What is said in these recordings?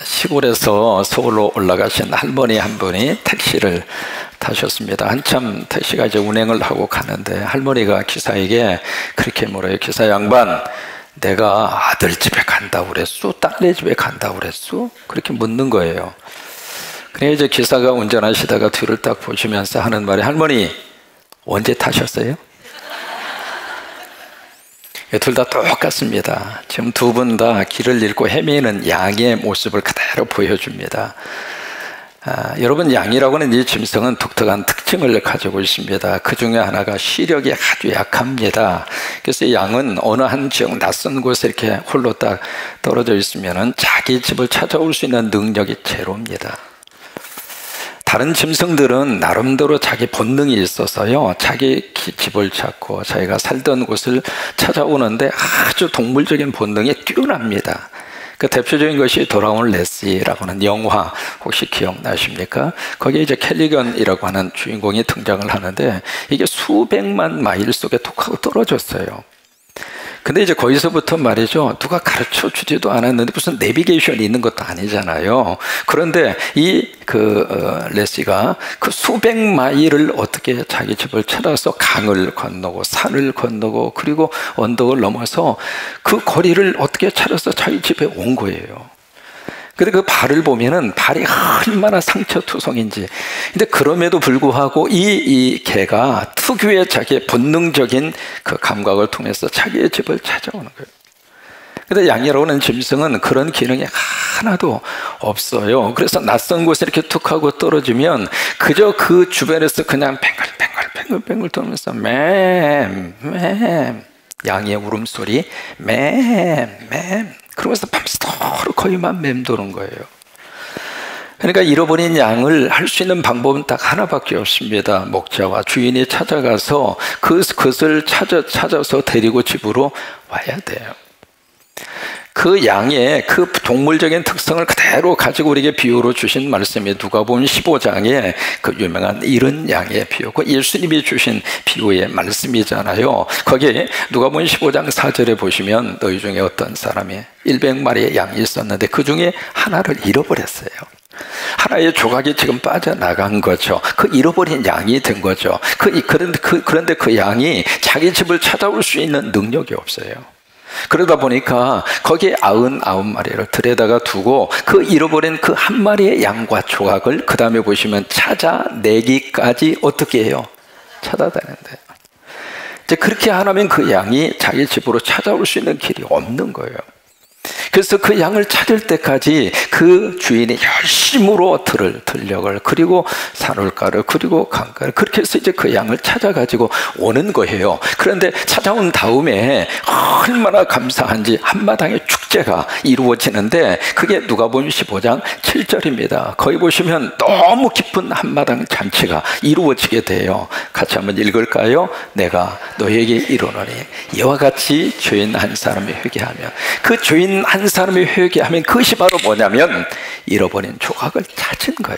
시골에서 서울로 올라가신 할머니 한 분이 택시를 타셨습니다. 한참 택시가 이제 운행을 하고 가는데 할머니가 기사에게 그렇게 물어요. 기사 양반, 내가 아들 집에 간다고 그랬어? 딸네 집에 간다고 그랬어? 그렇게 묻는 거예요. 그래 이제 기사가 운전하시다가 뒤를 딱 보시면서 하는 말이, 할머니 언제 타셨어요? 둘 다 똑같습니다. 지금 두 분 다 길을 잃고 헤매는 양의 모습을 그대로 보여줍니다. 여러분, 양이라고 하는 이 짐승은 독특한 특징을 가지고 있습니다. 그 중에 하나가 시력이 아주 약합니다. 그래서 양은 어느 한 지역 낯선 곳에 이렇게 홀로 딱 떨어져 있으면 자기 집을 찾아올 수 있는 능력이 제로입니다. 다른 짐승들은 나름대로 자기 본능이 있어서요, 자기 집을 찾고 자기가 살던 곳을 찾아오는데 아주 동물적인 본능이 뛰어납니다. 그 대표적인 것이 돌아온 레시라고 하는 영화, 혹시 기억나십니까? 거기에 이제 켈리건이라고 하는 주인공이 등장을 하는데, 이게 수백만 마일 속에 톡 하고 떨어졌어요. 근데 이제 거기서부터 말이죠, 누가 가르쳐 주지도 않았는데 무슨 내비게이션이 있는 것도 아니잖아요. 그런데 레시가 그 수백 마일을 어떻게 자기 집을 찾아서 강을 건너고 산을 건너고 그리고 언덕을 넘어서 그 거리를 어떻게 찾아서 자기 집에 온 거예요. 근데 그 발을 보면은 발이 얼마나 상처투성인지. 근데 그럼에도 불구하고 이 개가 특유의 자기의 본능적인 그 감각을 통해서 자기의 집을 찾아오는 거예요. 근데 양이라고 하는 짐승은 그런 기능이 하나도 없어요. 그래서 낯선 곳에 이렇게 툭 하고 떨어지면 그저 그 주변에서 그냥 뱅글뱅글 돌면서 맴 양의 울음소리 맴 그러면서 밤새도록 거의만 맴도는 거예요. 그러니까 잃어버린 양을 할 수 있는 방법은 딱 하나밖에 없습니다. 목자와 주인이 찾아가서 그것을 찾아서 데리고 집으로 와야 돼요. 그 양의 그 동물적인 특성을 그대로 가지고 우리에게 비유로 주신 말씀이 누가복음 15장에 그 유명한 이른 양의 비유고 예수님이 주신 비유의 말씀이잖아요. 거기에 누가복음 15장 4절에 보시면 너희 중에 어떤 사람이 100마리의 양이 있었는데 그 중에 하나를 잃어버렸어요. 하나의 조각이 지금 빠져나간 거죠. 그 잃어버린 양이 된 거죠. 그런데 그 양이 자기 집을 찾아올 수 있는 능력이 없어요. 그러다 보니까 거기에 99마리를 들여다가 두고 그 잃어버린 그 한 마리의 양과 조각을 그 다음에 보시면 찾아내기까지 어떻게 해요? 찾아다닌대요. 이제 그렇게 하면 그 양이 자기 집으로 찾아올 수 있는 길이 없는 거예요. 그래서 그 양을 찾을 때까지 그 주인이 열심으로 들력을 그리고 산울가를 그리고 강가를 그렇게 해서 이제 그 양을 찾아가지고 오는 거예요. 그런데 찾아온 다음에 얼마나 감사한지 한마당의 축제가 이루어지는데 그게 누가복음 15장 7절입니다. 거기 보시면 너무 기쁜 한마당 잔치가 이루어지게 돼요. 같이 한번 읽을까요? 내가 너에게 이르노니 이와 같이 죄인 한 사람이 회개하면, 그 죄인 한 사람이 회개하면 그것이 바로 뭐냐면 잃어버린 조각을 찾은 거예요.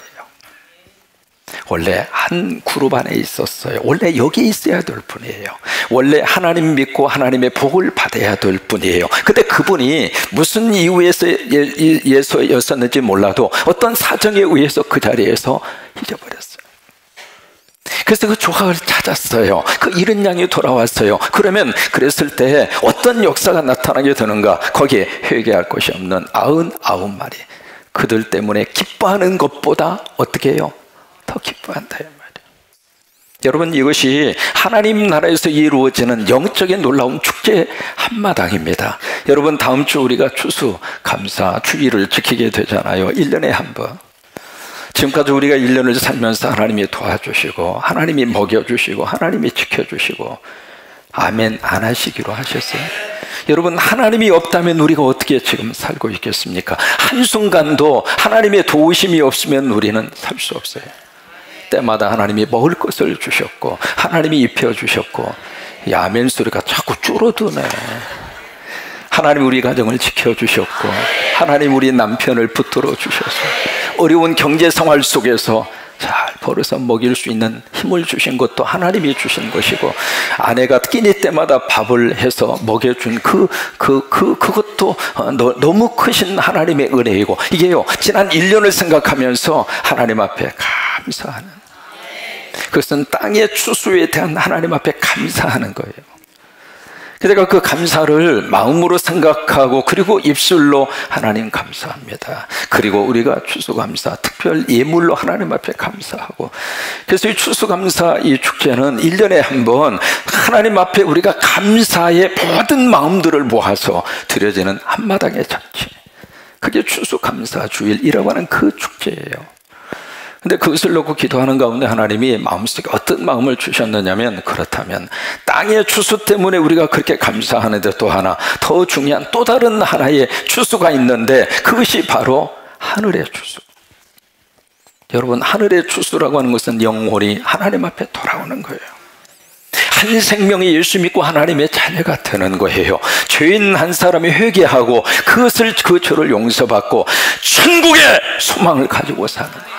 원래 한 그룹 안에 있었어요. 원래 여기 있어야 될 분이에요. 원래 하나님 믿고 하나님의 복을 받아야 될 분이에요. 근데 그분이 무슨 이유에서였었는지 몰라도 어떤 사정에 의해서 그 자리에서 잊어버렸어요. 그래서 그 조각을 찾았어요. 그 잃은 양이 돌아왔어요. 그러면 그랬을 때 어떤 역사가 나타나게 되는가? 거기에 회개할 것이 없는 99마리, 그들 때문에 기뻐하는 것보다 어떻게 해요? 더 기뻐한다 이 말이에요. 여러분, 이것이 하나님 나라에서 이루어지는 영적인 놀라운 축제 한마당입니다. 여러분, 다음 주 우리가 추수감사 주일을 지키게 되잖아요. 1년에 한 번. 지금까지 우리가 1년을 살면서 하나님이 도와주시고 하나님이 먹여주시고 하나님이 지켜주시고 아멘 안 하시기로 하셨어요. 여러분, 하나님이 없다면 우리가 어떻게 지금 살고 있겠습니까? 한순간도 하나님의 도우심이 없으면 우리는 살 수 없어요. 때마다 하나님이 먹을 것을 주셨고 하나님이 입혀주셨고, 이 아멘 소리가 자꾸 줄어드네. 하나님 우리 가정을 지켜주셨고 하나님 우리 남편을 붙들어 주셔서 어려운 경제 생활 속에서 잘 벌어서 먹일 수 있는 힘을 주신 것도 하나님이 주신 것이고, 아내가 끼니 때마다 밥을 해서 먹여준 그것도 너무 크신 하나님의 은혜이고, 이게요, 지난 1년을 생각하면서 하나님 앞에 감사하는, 그것은 땅의 추수에 대한 하나님 앞에 감사하는 거예요. 그러니까 그 감사를 마음으로 생각하고, 그리고 입술로 하나님 감사합니다. 그리고 우리가 추수감사, 특별 예물로 하나님 앞에 감사하고, 그래서 이 추수감사 이 축제는 1년에 한 번 하나님 앞에 우리가 감사의 모든 마음들을 모아서 드려지는 한마당의 잔치, 그게 추수감사 주일이라고 하는 그 축제예요. 근데 그것을 놓고 기도하는 가운데 하나님이 마음속에 어떤 마음을 주셨느냐면, 그렇다면 땅의 추수 때문에 우리가 그렇게 감사하는데 또 하나 더 중요한 또 다른 하나의 추수가 있는데, 그것이 바로 하늘의 추수. 여러분, 하늘의 추수라고 하는 것은 영혼이 하나님 앞에 돌아오는 거예요. 한 생명이 예수 믿고 하나님의 자녀가 되는 거예요. 죄인 한 사람이 회개하고 그 죄를 용서받고 천국의 소망을 가지고 사는 거예요.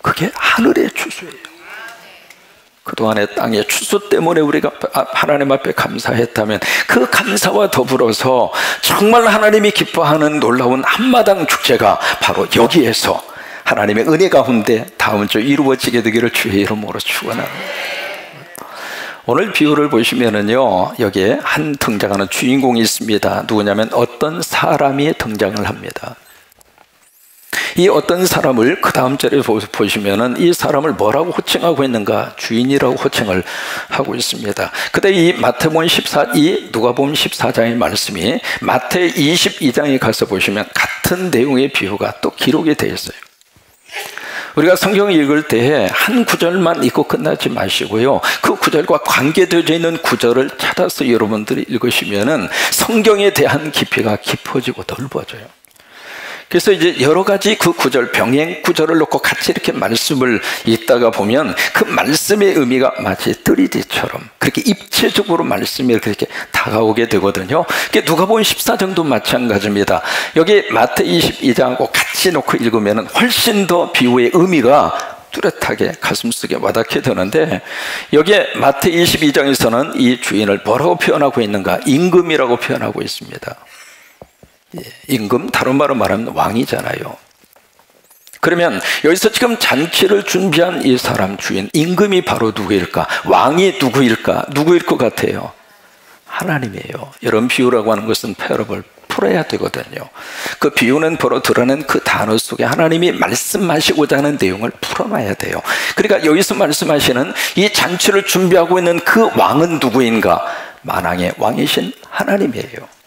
그게 하늘의 추수예요. 그동안의 땅의 추수 때문에 우리가 하나님 앞에 감사했다면, 그 감사와 더불어서 정말 하나님이 기뻐하는 놀라운 한마당 축제가 바로 여기에서 하나님의 은혜 가운데 다음 주 이루어지게 되기를 주의 이름으로 축원합니다. 오늘 비유를 보시면은요, 여기에 한 등장하는 주인공이 있습니다. 누구냐면 어떤 사람이 등장을 합니다. 이 어떤 사람을 그 다음 절에 보시면은 이 사람을 뭐라고 호칭하고 있는가? 주인이라고 호칭을 하고 있습니다. 근데 이 마태복음 이 누가복음 14장의 말씀이 마태 22장에 가서 보시면 같은 내용의 비유가 또 기록이 되어 있어요. 우리가 성경을 읽을 때에 한 구절만 읽고 끝나지 마시고요, 그 구절과 관계되어져 있는 구절을 찾아서 여러분들이 읽으시면은 성경에 대한 깊이가 깊어지고 넓어져요. 그래서 이제 여러 가지 그 구절, 병행 구절을 놓고 같이 이렇게 말씀을 읽다가 보면 그 말씀의 의미가 마치 3D처럼 그렇게 입체적으로 말씀이 그렇게 다가오게 되거든요. 누가복음 14장도 마찬가지입니다. 여기 마태 22장하고 같이 놓고 읽으면 훨씬 더 비유의 의미가 뚜렷하게 가슴속에 와닿게 되는데, 여기에 마태 22장에서는 이 주인을 뭐라고 표현하고 있는가? 임금이라고 표현하고 있습니다. 임금, 다른 말로 말하면 왕이잖아요. 그러면 여기서 지금 잔치를 준비한 이 사람 주인, 임금이 바로 누구일까? 왕이 누구일까? 누구일 것 같아요? 하나님이에요. 이런 비유라고 하는 것은 패러블 풀어야 되거든요. 그 비유는 바로 드러낸 그 단어 속에 하나님이 말씀하시고자 하는 내용을 풀어놔야 돼요. 그러니까 여기서 말씀하시는 이 잔치를 준비하고 있는 그 왕은 누구인가? 만왕의 왕이신 하나님이에요.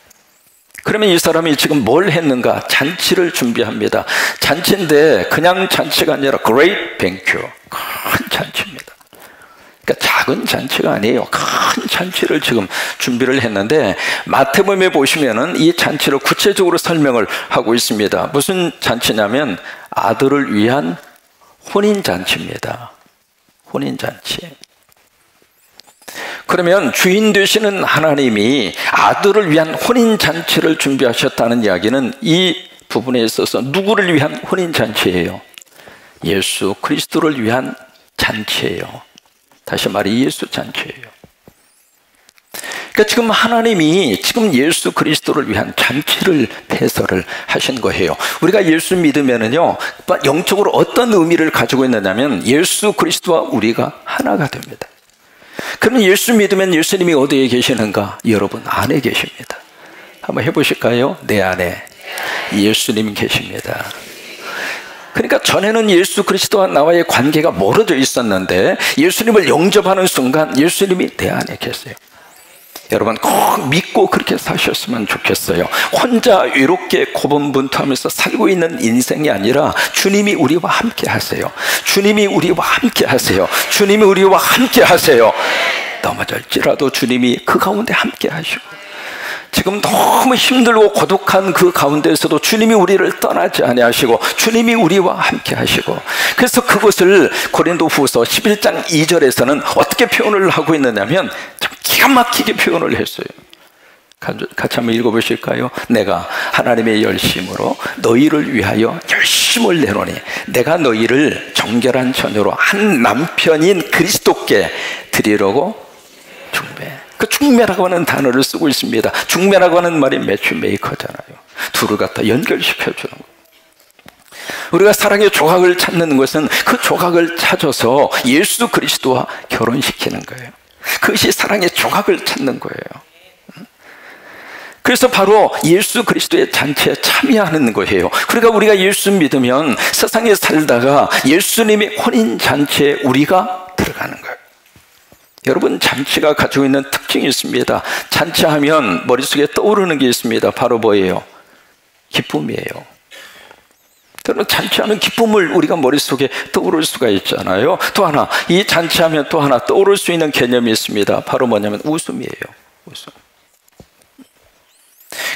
그러면 이 사람이 지금 뭘 했는가? 잔치를 준비합니다. 잔치인데 그냥 잔치가 아니라 great banquet, 큰 잔치입니다. 그러니까 작은 잔치가 아니에요. 큰 잔치를 지금 준비를 했는데, 마태복음에 보시면은 이 잔치를 구체적으로 설명을 하고 있습니다. 무슨 잔치냐면 아들을 위한 혼인잔치입니다. 혼인잔치. 그러면 주인 되시는 하나님이 아들을 위한 혼인잔치를 준비하셨다는 이야기는 이 부분에 있어서 누구를 위한 혼인잔치예요? 예수 그리스도를 위한 잔치예요. 다시 말해 예수 잔치예요. 그러니까 지금 하나님이 지금 예수 그리스도를 위한 잔치를 배설을 하신 거예요. 우리가 예수 믿으면은요, 영적으로 어떤 의미를 가지고 있느냐면 예수 그리스도와 우리가 하나가 됩니다. 그러면 예수 믿으면 예수님이 어디에 계시는가? 여러분 안에 계십니다. 한번 해보실까요? 내 안에 예수님 계십니다. 그러니까 전에는 예수 그리스도와 나와의 관계가 멀어져 있었는데, 예수님을 영접하는 순간 예수님이 내 안에 계세요. 여러분 꼭 믿고 그렇게 사셨으면 좋겠어요. 혼자 외롭게 고분분투하면서 살고 있는 인생이 아니라 주님이 우리와 함께 하세요. 주님이 우리와 함께 하세요. 주님이 우리와 함께 하세요. 넘어질지라도 주님이 그 가운데 함께 하시고, 지금 너무 힘들고 고독한 그 가운데에서도 주님이 우리를 떠나지 아니하시고 주님이 우리와 함께 하시고, 그래서 그것을 고린도후서 11장 2절에서는 어떻게 표현을 하고 있느냐면 참 기가 막히게 표현을 했어요. 같이 한번 읽어보실까요? 내가 하나님의 열심으로 너희를 위하여 열심을 내노니 내가 너희를 정결한 처녀로 한 남편인 그리스도께 드리려고 중매. 그 중매라고 하는 단어를 쓰고 있습니다. 중매라고 하는 말이 매치메이커잖아요. 둘을 갖다 연결시켜주는 거예요. 우리가 사랑의 조각을 찾는 것은 그 조각을 찾아서 예수 그리스도와 결혼시키는 거예요. 그것이 사랑의 조각을 찾는 거예요. 그래서 바로 예수 그리스도의 잔치에 참여하는 거예요. 그러니까 우리가 예수 믿으면 세상에 살다가 예수님의 혼인 잔치에 우리가 들어가는 거예요. 여러분, 잔치가 가지고 있는 특징이 있습니다. 잔치하면 머릿속에 떠오르는 게 있습니다. 바로 뭐예요? 기쁨이에요. 그러면 잔치하면 기쁨을 우리가 머릿속에 떠오를 수가 있잖아요. 또 하나, 이 잔치하면 또 하나 떠오를 수 있는 개념이 있습니다. 바로 뭐냐면 웃음이에요. 웃음.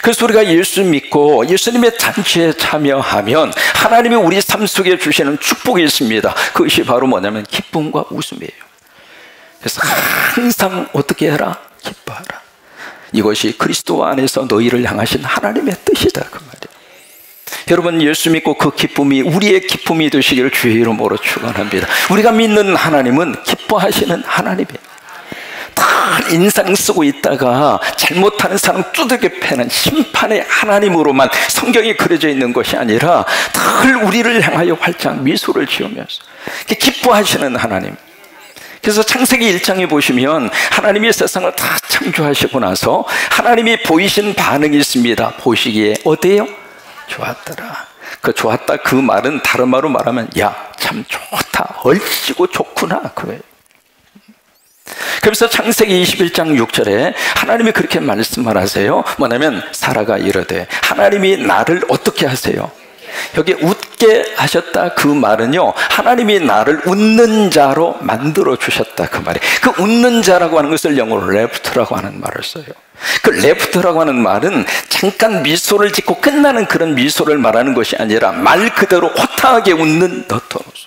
그래서 우리가 예수 믿고 예수님의 잔치에 참여하면 하나님이 우리 삶 속에 주시는 축복이 있습니다. 그것이 바로 뭐냐면 기쁨과 웃음이에요. 그래서 항상 어떻게 해라? 기뻐하라. 이것이 그리스도 안에서 너희를 향하신 하나님의 뜻이다, 그 말이에요. 여러분, 예수 믿고 그 기쁨이 우리의 기쁨이 되시기를 주의 이름으로 축원합니다. 우리가 믿는 하나님은 기뻐하시는 하나님이에요. 다 인상 쓰고 있다가 잘못하는 사람 두들겨 패는 심판의 하나님으로만 성경이 그려져 있는 것이 아니라 늘 우리를 향하여 활짝 미소를 지으면서 기뻐하시는 하나님. 그래서 창세기 1장에 보시면 하나님이 세상을 다 창조하시고 나서 하나님이 보이신 반응이 있습니다. 보시기에 어때요? 좋았더라. 그 좋았다, 그 말은 다른 말로 말하면 야, 참 좋다, 얼씨고 좋구나, 그거예요. 그래서 창세기 21장 6절에 하나님이 그렇게 말씀을 하세요. 뭐냐면 사라가 이르되 하나님이 나를 어떻게 하세요? 여기 웃게 하셨다, 그 말은요, 하나님이 나를 웃는 자로 만들어 주셨다, 그 말이에요. 그 웃는 자라고 하는 것을 영어로 레프트라고 하는 말을 써요. 그 레프트라고 하는 말은 잠깐 미소를 짓고 끝나는 그런 미소를 말하는 것이 아니라 말 그대로 호탕하게 웃는 너터 웃음.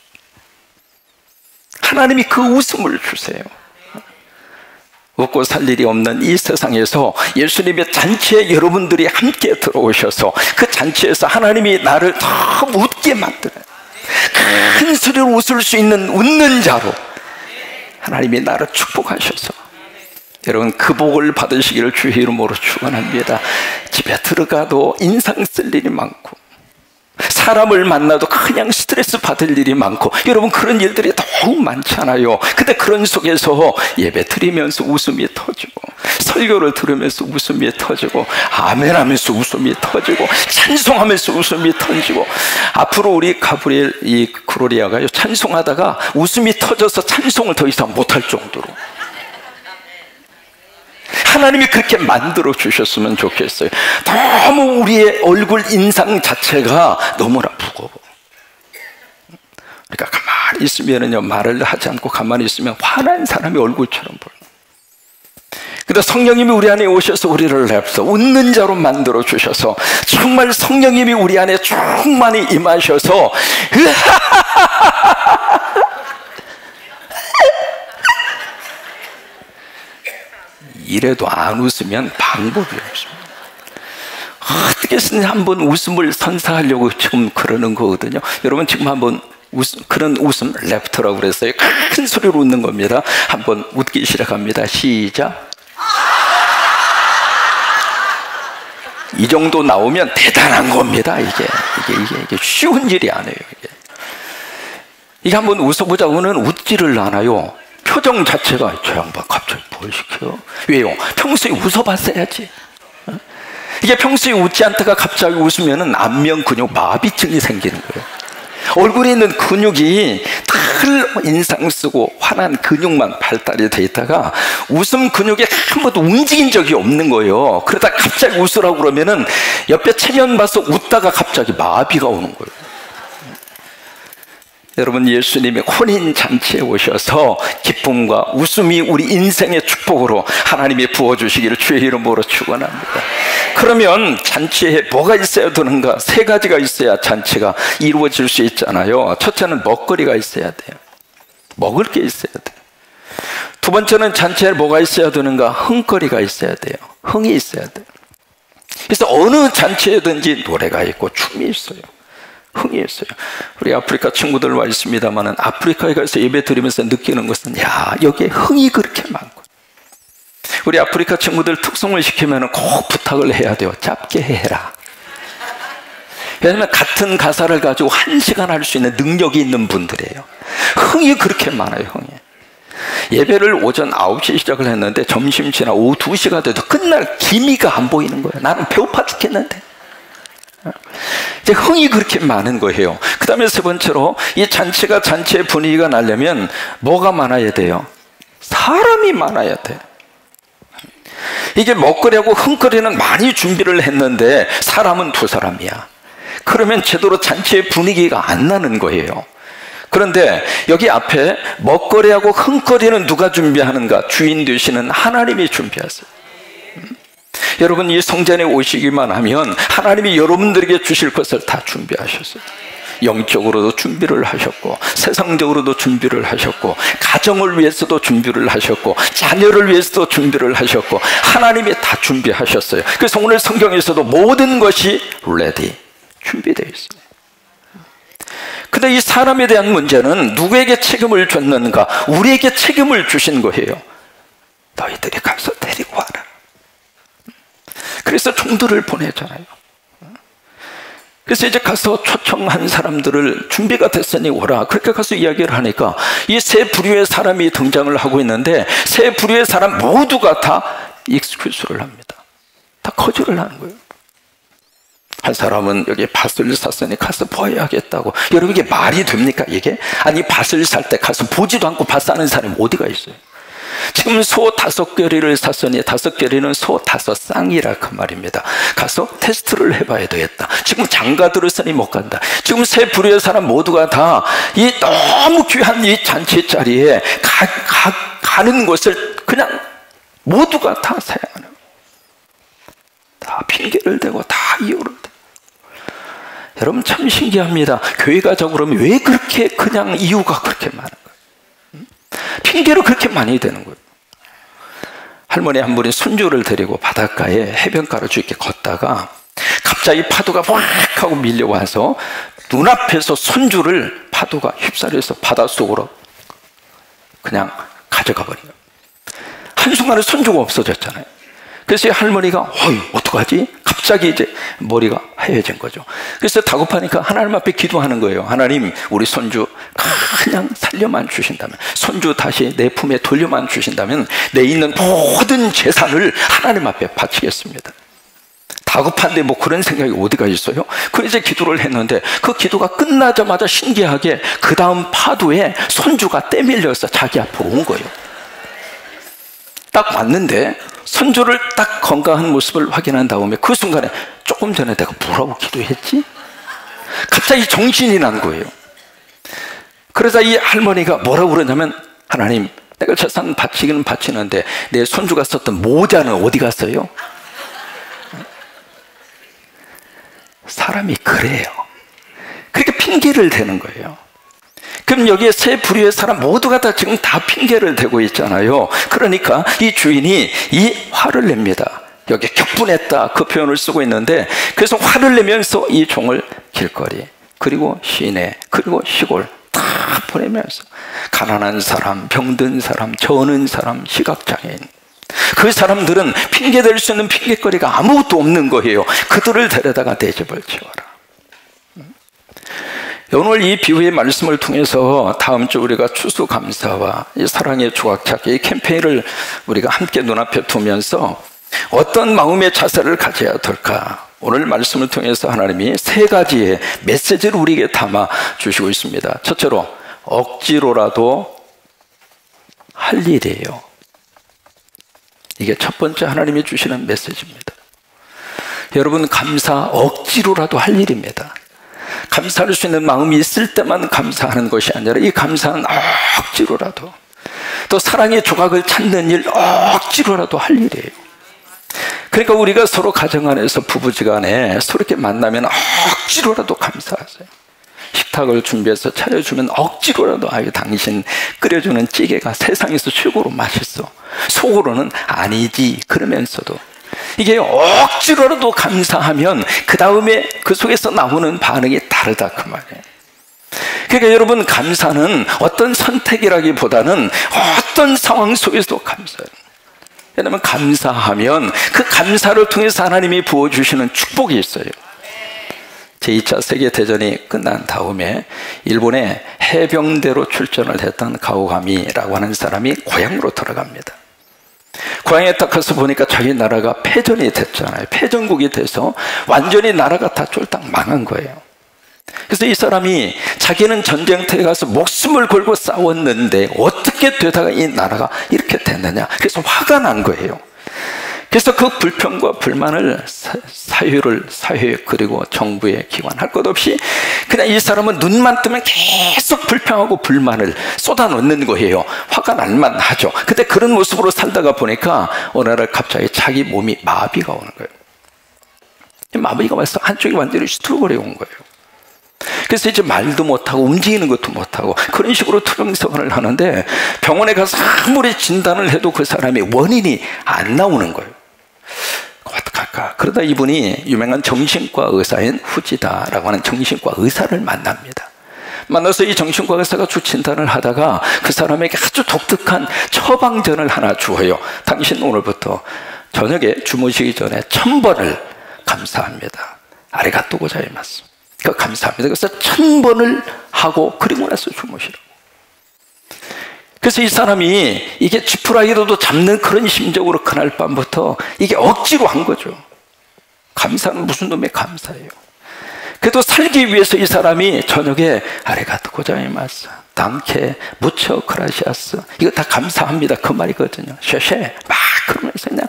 하나님이 그 웃음을 주세요. 웃고 살 일이 없는 이 세상에서 예수님의 잔치에 여러분들이 함께 들어오셔서 그 잔치에서 하나님이 나를 너무 웃게 만들어요. 큰 소리로 웃을 수 있는 웃는 자로 하나님이 나를 축복하셔서 여러분, 그 복을 받으시기를 주의 이름으로 축원합니다. 집에 들어가도 인상 쓸 일이 많고 사람을 만나도 그냥 스트레스 받을 일이 많고 여러분, 그런 일들이 너무 많잖아요. 근데 그런 속에서 예배 드리면서 웃음이 터지고 설교를 들으면서 웃음이 터지고 아멘하면서 웃음이 터지고 찬송하면서 웃음이 터지고 앞으로 우리 가브리엘 이 그로리아가요, 찬송하다가 웃음이 터져서 찬송을 더 이상 못할 정도로 하나님이 그렇게 만들어 주셨으면 좋겠어요. 너무 우리의 얼굴 인상 자체가 너무나 무거워. 그러니까 가만히 있으면요, 말을 하지 않고 가만히 있으면 화난 사람의 얼굴처럼 보여요. 근데 성령님이 우리 안에 오셔서 우리를 냅서 웃는 자로 만들어 주셔서 정말 성령님이 우리 안에 충만히 임하셔서 이래도 안 웃으면 방법이 없습니다. 어떻게든 한번 웃음을 선사하려고 지금 그러는 거거든요. 여러분, 지금 한번 그런 웃음, 레프트라고 그랬어요. 큰 소리로 웃는 겁니다. 한번 웃기 시작합니다. 시작. 이 정도 나오면 대단한 겁니다. 이게 쉬운 일이 아니에요. 이게 한번 웃어보자고는 웃지를 않아요. 표정 자체가 저 양반 갑자기 뭘 시켜요? 왜요? 평소에 웃어봤어야지. 이게 평소에 웃지 않다가 갑자기 웃으면 안면 근육 마비증이 생기는 거예요. 얼굴에 있는 근육이 늘 인상 쓰고 환한 근육만 발달이 돼 있다가 웃음 근육이 한 번도 움직인 적이 없는 거예요. 그러다 갑자기 웃으라고 그러면은 옆에 체면 봐서 웃다가 갑자기 마비가 오는 거예요. 여러분, 예수님의 혼인 잔치에 오셔서 기쁨과 웃음이 우리 인생의 축복으로 하나님이 부어주시기를 주의 이름으로 축원합니다. 그러면 잔치에 뭐가 있어야 되는가? 세 가지가 있어야 잔치가 이루어질 수 있잖아요. 첫째는 먹거리가 있어야 돼요. 먹을 게 있어야 돼요. 두 번째는 잔치에 뭐가 있어야 되는가? 흥거리가 있어야 돼요. 흥이 있어야 돼요. 그래서 어느 잔치에든지 노래가 있고 춤이 있어요. 흥이 있어요. 우리 아프리카 친구들 와 있습니다만은 아프리카에 가서 예배 드리면서 느끼는 것은 야, 여기에 흥이 그렇게 많고. 우리 아프리카 친구들 특송을 시키면 꼭 부탁을 해야 돼요. 짧게 해라. 왜냐하면 같은 가사를 가지고 1시간 할 수 있는 능력이 있는 분들이에요. 흥이 그렇게 많아요. 흥이. 예배를 오전 9시 시작을 했는데 점심 지나 오후 2시가 돼도 끝날 기미가 안 보이는 거예요. 나는 배고파 죽겠는데. 이제 흥이 그렇게 많은 거예요. 그 다음에 세 번째로 이 잔치가 잔치의 분위기가 나려면 뭐가 많아야 돼요? 사람이 많아야 돼요. 이게 먹거리하고 흥거리는 많이 준비를 했는데 사람은 2사람이야. 그러면 제대로 잔치의 분위기가 안 나는 거예요. 그런데 여기 앞에 먹거리하고 흥거리는 누가 준비하는가? 주인 되시는 하나님이 준비하세요. 여러분, 이 성전에 오시기만 하면 하나님이 여러분들에게 주실 것을 다 준비하셨어요. 영적으로도 준비를 하셨고, 세상적으로도 준비를 하셨고, 가정을 위해서도 준비를 하셨고, 자녀를 위해서도 준비를 하셨고, 하나님이 다 준비하셨어요. 그래서 오늘 성경에서도 모든 것이 레디, 준비되어 있어요. 근데 이 사람에 대한 문제는 누구에게 책임을 줬는가? 우리에게 책임을 주신 거예요. 너희들이 가서 데리고 와라. 그래서 종들을 보내잖아요. 그래서 이제 가서 초청한 사람들을 준비가 됐으니 오라. 그렇게 가서 이야기를 하니까 이 세 부류의 사람이 등장을 하고 있는데 세 부류의 사람 모두가 다 익스큐즈를 합니다. 다 거절을 하는 거예요. 한 사람은 여기 밭을 샀으니 가서 봐야겠다고. 여러분, 이게 말이 됩니까 이게? 아니, 밭을 살 때 가서 보지도 않고 밭 사는 사람이 어디가 있어요? 지금 소 5겨리를 샀으니 5겨리는 소 5쌍이라 그 말입니다. 가서 테스트를 해봐야 되겠다. 지금 장가 들었으니 못 간다. 지금 세 부류의 사람 모두가 다 이 너무 귀한 이 잔치 자리에 가는 것을 그냥 모두가 다 사양하는, 다 핑계를 대고 다 이유를 대고. 여러분, 참 신기합니다. 교회 가자고 그러면 왜 그렇게 그냥 이유가 그렇게 많은 거예요? 핑계로 그렇게 많이 되는 거예요. 할머니 한 분이 손주를 데리고 바닷가에 해변가로 이렇게 걷다가 갑자기 파도가 확 하고 밀려와서 눈앞에서 손주를 파도가 휩싸려서 바닷속으로 그냥 가져가 버린 거예요. 한순간에 손주가 없어졌잖아요. 그래서 할머니가 어떡하지? 갑자기 이제 머리가 하얘진 거죠. 그래서 다급하니까 하나님 앞에 기도하는 거예요. 하나님, 우리 손주 그냥 살려만 주신다면, 손주 다시 내 품에 돌려만 주신다면 내 있는 모든 재산을 하나님 앞에 바치겠습니다. 다급한데 뭐 그런 생각이 어디가 있어요? 그래서 기도를 했는데 그 기도가 끝나자마자 신기하게 그 다음 파도에 손주가 떼밀려서 자기 앞으로 온 거예요. 딱 왔는데 손주를 딱 건강한 모습을 확인한 다음에 그 순간에 조금 전에 내가 뭐라고 기도했지? 갑자기 정신이 난 거예요. 그러자 이 할머니가 뭐라고 그러냐면, 하나님, 내가 재산 바치기는 바치는데 내 손주가 썼던 모자는 어디 갔어요? 사람이 그래요. 그렇게 핑계를 대는 거예요. 그럼 여기에 세 부류의 사람 모두가 다 지금 다 핑계를 대고 있잖아요. 그러니까 이 주인이 이 화를 냅니다. 여기 격분했다 그 표현을 쓰고 있는데, 그래서 화를 내면서 이 종을 길거리, 그리고 시내, 그리고 시골 다 보내면서 가난한 사람, 병든 사람, 저는 사람, 시각장애인, 그 사람들은 핑계댈 수 있는 핑계거리가 아무것도 없는 거예요. 그들을 데려다가 대접을 지어라. 오늘 이 비유의 말씀을 통해서 다음 주 우리가 추수감사와 이 사랑의 조각찾기 이 캠페인을 우리가 함께 눈앞에 두면서 어떤 마음의 자세를 가져야 될까? 오늘 말씀을 통해서 하나님이 3가지의 메시지를 우리에게 담아 주시고 있습니다. 첫째로, 억지로라도 할 일이에요. 이게 첫 번째 하나님이 주시는 메시지입니다. 여러분, 감사 억지로라도 할 일입니다. 감사할 수 있는 마음이 있을 때만 감사하는 것이 아니라 이 감사는 억지로라도, 또 사랑의 조각을 찾는 일 억지로라도 할 일이에요. 그러니까 우리가 서로 가정 안에서 부부지간에 서로 이렇게 만나면 억지로라도 감사하세요. 식탁을 준비해서 차려주면 억지로라도 아유 당신 끓여주는 찌개가 세상에서 최고로 맛있어. 속으로는 아니지 그러면서도 이게 억지로라도 감사하면 그 다음에 그 속에서 나오는 반응이 다르다 그 말이에요. 그러니까 여러분, 감사는 어떤 선택이라기보다는 어떤 상황 속에서도 감사해요. 왜냐하면 감사하면 그 감사를 통해서 하나님이 부어주시는 축복이 있어요. 제2차 세계대전이 끝난 다음에 일본의 해병대로 출전을 했던 가오가미라고 하는 사람이 고향으로 돌아갑니다. 고향에 딱 가서 보니까 자기 나라가 패전이 됐잖아요. 패전국이 돼서 완전히 나라가 다 쫄딱 망한 거예요. 그래서 이 사람이 자기는 전쟁터에 가서 목숨을 걸고 싸웠는데 어떻게 되다가 이 나라가 이렇게 됐느냐, 그래서 화가 난 거예요. 그래서 그 불평과 불만을 사회 그리고 정부에 기관할 것 없이 그냥 이 사람은 눈만 뜨면 계속 불평하고 불만을 쏟아놓는 거예요. 화가 날만 하죠. 근데 그런 모습으로 살다가 보니까 어느 날 갑자기 자기 몸이 마비가 오는 거예요. 마비가 와서 한쪽이 완전히 수틀거려 온 거예요. 그래서 이제 말도 못하고 움직이는 것도 못하고 그런 식으로 투병생활을 하는데, 병원에 가서 아무리 진단을 해도 그 사람의 원인이 안 나오는 거예요. 어떡할까? 그러다 이분이 유명한 정신과 의사인 후지다라고 하는 정신과 의사를 만납니다. 만나서 이 정신과 의사가 주 진단을 하다가 그 사람에게 아주 독특한 처방전을 하나 주어요. 당신 오늘부터 저녁에 주무시기 전에 1000번을 감사합니다. 아리가또 고자이마스. 감사합니다. 그래서 1000번을 하고 그리고 나서 주무시라고. 그래서 이 사람이 이게 지푸라기로도 잡는 그런 심정으로 그날 밤부터 이게 억지로 한 거죠. 감사는 무슨 놈의 감사예요. 그래도 살기 위해서 이 사람이 저녁에 아리가또 고자이마스, 당케, 무처 크라시아스, 이거 다 감사합니다 그 말이거든요. 쉐쉐 막 그러면서 그냥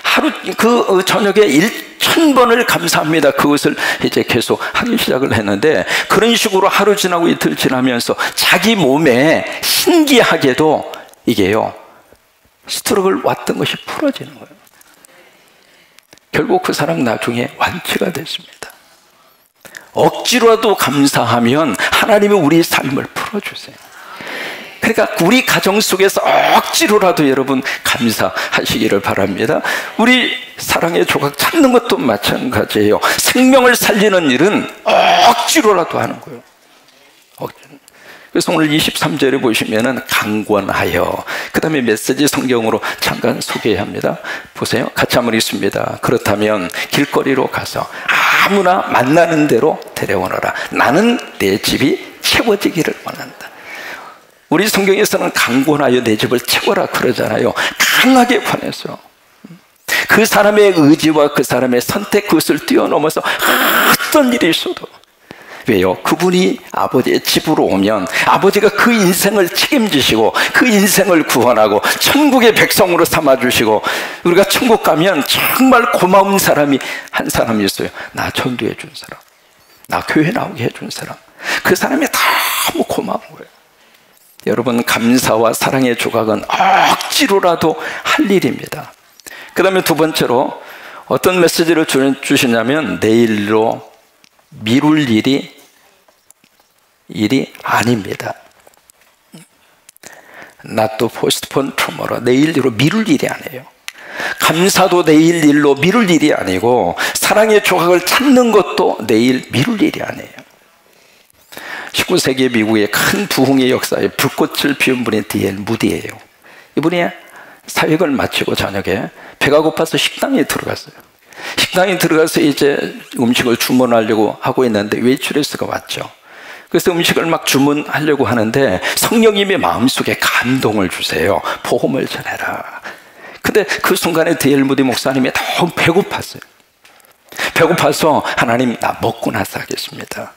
하루 그 저녁에 1000번을 감사합니다 그것을 이제 계속 하기 시작을 했는데, 그런 식으로 하루 지나고 이틀 지나면서 자기 몸에 신기하게도 이게요 스트로크를 왔던 것이 풀어지는 거예요. 결국 그 사람 나중에 완치가 됐습니다. 억지로라도 감사하면 하나님이 우리 삶을 풀어주세요. 그러니까 우리 가정 속에서 억지로라도 여러분 감사하시기를 바랍니다. 우리 사랑의 조각 찾는 것도 마찬가지예요. 생명을 살리는 일은 억지로라도 하는 거예요. 그래서 오늘 23절에 보시면은 강권하여, 그 다음에 메시지 성경으로 잠깐 소개합니다. 보세요. 같이 한번 읽습니다. 그렇다면 길거리로 가서 아무나 만나는 대로 데려오너라. 나는 내 집이 채워지기를 원한다. 우리 성경에서는 강권하여 내 집을 채워라 그러잖아요. 강하게 권해서 그 사람의 의지와 그 사람의 선택, 그것을 뛰어넘어서 어떤 일이 있어도, 왜요? 그분이 아버지의 집으로 오면 아버지가 그 인생을 책임지시고 그 인생을 구원하고 천국의 백성으로 삼아주시고, 우리가 천국 가면 정말 고마운 사람이 한 사람이 있어요. 나 전도해 준 사람, 나 교회 나오게 해준 사람. 그 사람이 너무 고마운 거예요. 여러분, 감사와 사랑의 조각은 억지로라도 할 일입니다. 그 다음에 두 번째로 어떤 메시지를 주시냐면, 내일로 미룰 일이 아닙니다. Not to postpone tomorrow. 내일로 미룰 일이 아니에요. 감사도 내일 일로 미룰 일이 아니고, 사랑의 조각을 찾는 것도 내일 미룰 일이 아니에요. 19세기 미국의 큰 부흥의 역사에 불꽃을 피운 분이 D.L. 무디예요. 이분이 사역을 마치고 저녁에 배가 고파서 식당에 들어갔어요. 식당에 들어가서 이제 음식을 주문하려고 하고 있는데 웨이트레스가 왔죠. 그래서 음식을 막 주문하려고 하는데 성령님의 마음속에 감동을 주세요. 복음을 전해라. 근데 그 순간에 D.L. 무디 목사님이 너무 배고팠어요. 배고파서 하나님, 나 먹고 나서 하겠습니다.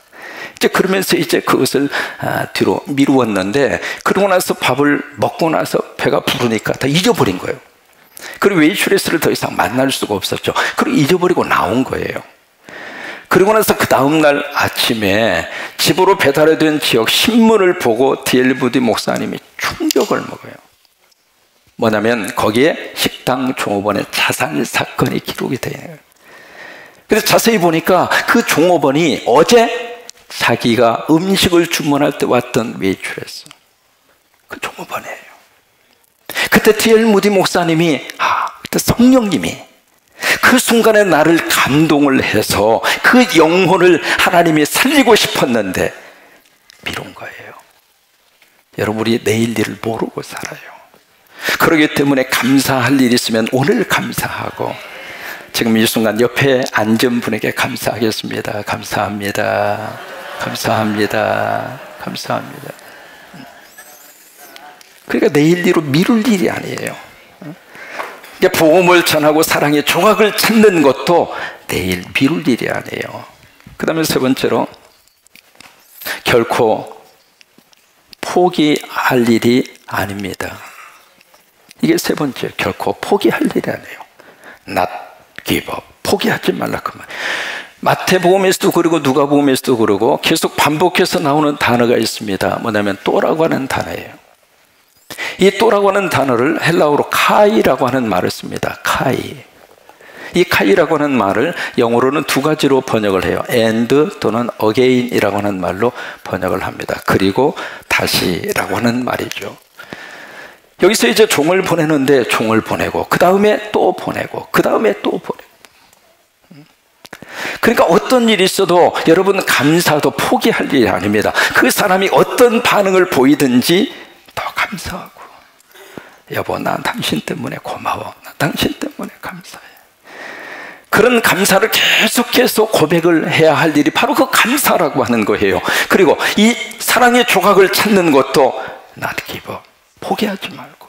이제 그러면서 이제 그것을 뒤로 미루었는데, 그러고 나서 밥을 먹고 나서 배가 부르니까 다 잊어버린 거예요. 그리고 웨이트레스를 더 이상 만날 수가 없었죠. 그리고 잊어버리고 나온 거예요. 그리고 나서 그 다음날 아침에 집으로 배달된 지역 신문을 보고 D.L. 무디 목사님이 충격을 먹어요. 뭐냐면 거기에 식당 종업원의 자살 사건이 기록이 되어 있는 거예요. 그래서 자세히 보니까 그 종업원이 어제 자기가 음식을 주문할 때 왔던 웨이트레스. 그 종업원이에요. 그때 D.L. 무디 목사님이 그때 성령님이 그 순간에 나를 감동을 해서 그 영혼을 하나님이 살리고 싶었는데 미룬 거예요. 여러분, 우리 내일 일을 모르고 살아요. 그렇기 때문에 감사할 일이 있으면 오늘 감사하고, 지금 이 순간 옆에 앉은 분에게 감사하겠습니다. 감사합니다. 감사합니다. 감사합니다. 그러니까 내일 일로 미룰 일이 아니에요. 복음을 전하고 사랑의 조각을 찾는 것도 내일 미룰 일이 아니에요. 그 다음에 세 번째로, 결코 포기할 일이 아닙니다. 이게 세 번째, 결코 포기할 일이 아니에요. Not give up. 포기하지 말라 그 말. 마태복음에서도 그러고 누가복음에서도 그러고 계속 반복해서 나오는 단어가 있습니다. 뭐냐면 또라고 하는 단어예요. 이 또라고 하는 단어를 헬라어로 카이라고 하는 말을 씁니다. 카이. 이 카이라고 하는 말을 영어로는 두 가지로 번역을 해요. and 또는 again이라고 하는 말로 번역을 합니다. 그리고 다시라고 하는 말이죠. 여기서 이제 종을 보내는데 종을 보내고 그 다음에 또 보내고 그 다음에 또 보내고. 그러니까 어떤 일이 있어도 여러분, 감사도 포기할 일이 아닙니다. 그 사람이 어떤 반응을 보이든지 더 감사하고, 여보, 난 당신 때문에 고마워. 난 당신 때문에 감사해. 그런 감사를 계속해서 고백을 해야 할 일이 바로 그 감사라고 하는 거예요. 그리고 이 사랑의 조각을 찾는 것도 not give up. 포기하지 말고.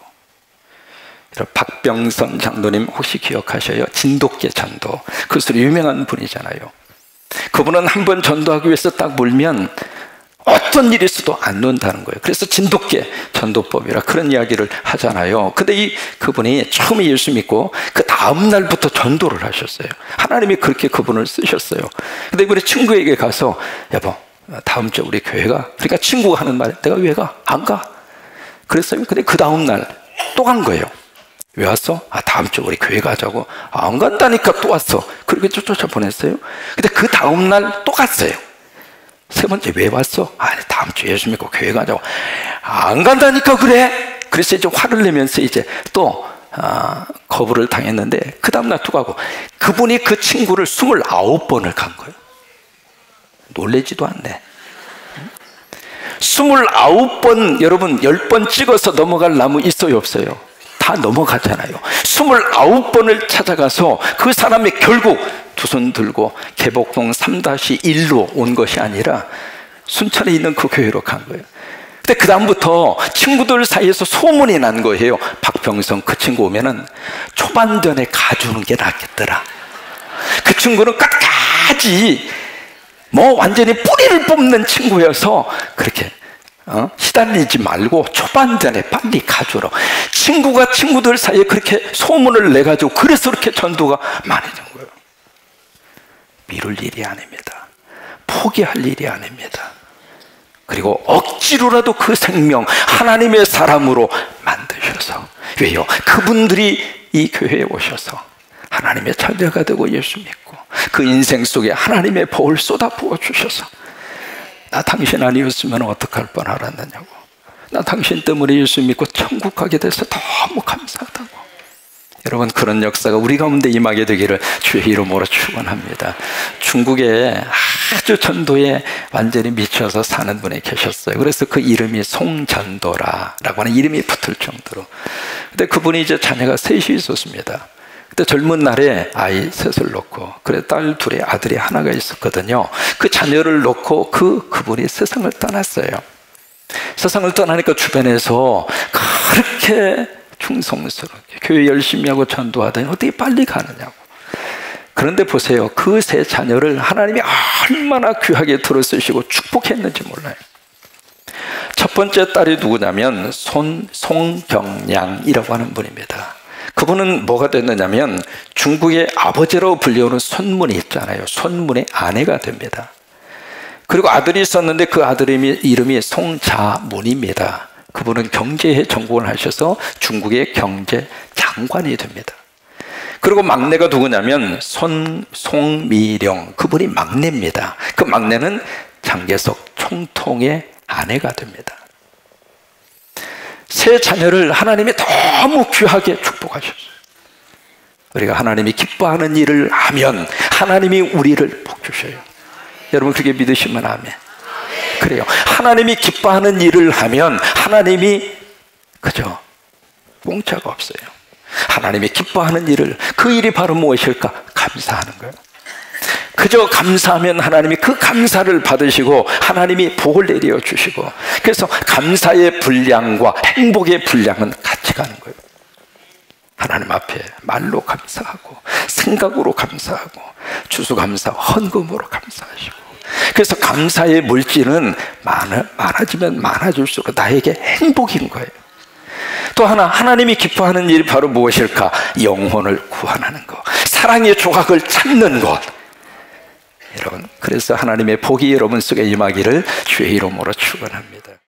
여러분, 박병선 장로님 혹시 기억하셔요? 진돗개 전도. 그것으로 유명한 분이잖아요. 그분은 한번 전도하기 위해서 딱 물면 어떤 일이 있어도 안 논다는 거예요. 그래서 진돗개 전도법이라 그런 이야기를 하잖아요. 근데 그분이 처음에 예수 믿고 그 다음 날부터 전도를 하셨어요. 하나님이 그렇게 그분을 쓰셨어요. 근데 이번에 친구에게 가서, 여보, 다음 주에 우리 교회 가. 그러니까 친구가 하는 말에 내가 왜 가? 안 가. 그랬어요. 근데 그 다음 날 또 간 거예요. 왜 왔어? 다음 주에 우리 교회 가자고. 안 간다니까 또 왔어. 그렇게 쫓아 보냈어요. 근데 그 다음 날 또 갔어요. 세 번째, 왜 왔어? 다음 주에 예수 믿고 교회 가자고. 안 간다니까 그래. 그래서 이제 화를 내면서 이제 또 거부를 당했는데 그 다음날 또 가고. 그분이 그 친구를 29번을 간 거예요. 놀래지도 않네. 29번, 여러분 10번 찍어서 넘어갈 나무 있어요, 없어요? 다 넘어가잖아요. 29번을 찾아가서 그 사람이 결국 두 손 들고 개복동 3-1로 온 것이 아니라 순천에 있는 그 교회로 간 거예요. 근데 그 다음부터 친구들 사이에서 소문이 난 거예요. 박병성 그 친구 오면은 초반전에 가주는 게 낫겠더라. 그 친구는 끝까지 완전히 뿌리를 뽑는 친구여서 그렇게 시달리지 말고 초반전에 빨리 가주라. 친구가 친구들 사이에 그렇게 소문을 내가지고 그래서 그렇게 전도가 많아진 거예요. 미룰 일이 아닙니다. 포기할 일이 아닙니다. 그리고 억지로라도 그 생명 하나님의 사람으로 만드셔서, 왜요? 그분들이 이 교회에 오셔서 하나님의 자녀가 되고 예수 믿고 그 인생 속에 하나님의 복을 쏟아부어 주셔서, 나 당신 아니었으면 어떡할 뻔 알았느냐고, 나 당신 때문에 예수 믿고 천국 가게 돼서 너무 감사하다고. 여러분, 그런 역사가 우리 가운데 임하게 되기를 주의 이름으로 축원합니다. 중국에 아주 전도에 완전히 미쳐서 사는 분이 계셨어요. 그래서 그 이름이 송전도라라고 하는 이름이 붙을 정도로. 근데 그분이 이제 자녀가 셋이 있었습니다. 그때 젊은 날에 아이 셋을 놓고, 그래 딸 둘에 아들이 하나가 있었거든요. 그 자녀를 놓고 그분이 세상을 떠났어요. 세상을 떠나니까 주변에서 그렇게 충성스럽게 교회 열심히 하고 전도하더니 어떻게 빨리 가느냐고. 그런데 보세요, 그 세 자녀를 하나님이 얼마나 귀하게 들어쓰시고 축복했는지 몰라요. 첫 번째 딸이 누구냐면 송경량이라고 하는 분입니다. 그분은 뭐가 됐느냐면 중국의 아버지라고 불리우는 손문이 있잖아요. 손문의 아내가 됩니다. 그리고 아들이 있었는데 그 아들 이름이 송자문입니다. 그분은 경제에 전공을 하셔서 중국의 경제 장관이 됩니다. 그리고 막내가 누구냐면 송미령, 그분이 막내입니다. 그 막내는 장개석 총통의 아내가 됩니다. 세 자녀를 하나님이 너무 귀하게 축복하셨어요. 우리가 하나님이 기뻐하는 일을 하면 하나님이 우리를 복 주셔요. 여러분 그렇게 믿으시면 아멘. 그래요. 하나님이 기뻐하는 일을 하면 하나님이 그죠? 공짜가 없어요. 하나님이 기뻐하는 일을, 그 일이 바로 무엇일까? 감사하는 거예요. 그저 감사하면 하나님이 그 감사를 받으시고 하나님이 복을 내려 주시고, 그래서 감사의 분량과 행복의 분량은 같이 가는 거예요. 하나님 앞에 말로 감사하고 생각으로 감사하고 추수감사 헌금으로 감사하시고, 그래서 감사의 물질은 많아지면 많아질수록 나에게 행복인 거예요. 또 하나, 하나님이 기뻐하는 일이 바로 무엇일까? 영혼을 구원하는 것, 사랑의 조각을 찾는 것. 여러분, 그래서 하나님의 복이 여러분 속에 임하기를 주의 이름으로 축원합니다.